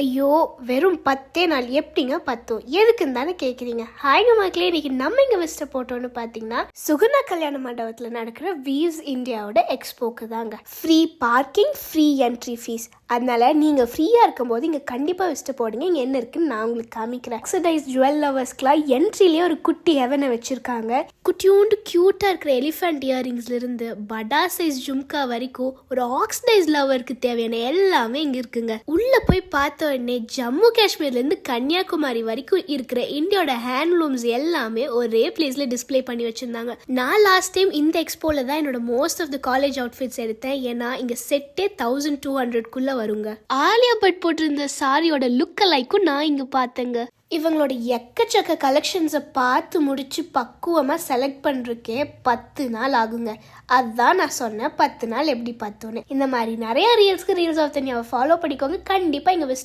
ஐயோ, வெறும் 10 நாள் எப்படிங்க பத்தும்? எதுக்குன்னு தானே கேட்குறீங்க. ஹாய்ங்க மக்களே, இன்னைக்கு நம்ம இங்கே விசிட்ட போட்டோன்னு பார்த்தீங்கன்னா சுகுணா கல்யாண மண்டபத்தில் நடக்கிற வீவ்ஸ் இந்தியாவோட எக்ஸ்போக்கு தாங்க. Free parking, free entry fees. அதனால நீங்கள் ஃப்ரீயாக இருக்கும்போது இங்கே கண்டிப்பாக விசிட்ட போடுங்க. இங்கே என்ன இருக்குன்னு நான் உங்களுக்கு காமிக்கிறேன். ஆக்சிடைஸ் ஜுவல் லவர்ஸ்க்குலாம் என்ட்ரிலேயே ஒரு குட்டி ஹெவனை வச்சுருக்காங்க. குட்டியோண்டு க்யூட்டாக இருக்கிற எலிஃபென்ட் இயரிங்ஸ்லேருந்து படா சைஸ் ஜும்கா வரைக்கும் ஒரு ஆக்சிடைஸ் லவருக்கு தேவையான எல்லாமே இங்கே இருக்குங்க. உள்ளே போய் பார்த்த உடனே ஜம்மு காஷ்மீர்லேருந்து கன்னியாகுமரி வரைக்கும் இருக்கிற இந்தியாவோட ஹேண்ட்லூம்ஸ் எல்லாமே ஒரே பிளேஸில் டிஸ்பிளே பண்ணி வச்சுருந்தாங்க. நான் லாஸ்ட் டைம் இந்த எக்ஸ்போவில் தான் என்னோட most of the college outfits எடுத்தேன். ஏன்னா இங்கே செட்டே 1200 வருங்க. ஆலியா பட் போட்டிருந்த சாரியோட லுக் லைக்கும் நான் இங்கே பார்த்தேங்க. இவங்களோட எக்கச்சக்க கலெக்ஷன்ஸை பார்த்து முடிச்சு பக்குவமாக செலக்ட் பண்ணுறக்கே 10 நாள் ஆகுங்க. அதுதான் நான் சொன்னேன் 10 நாள் எப்படி பத்துன்னு. இந்த மாதிரி நிறைய ரீல்ஸ் ஆஃப் தனியாக ஃபாலோ பண்ணிக்கோங்க. கண்டிப்பாக இங்கே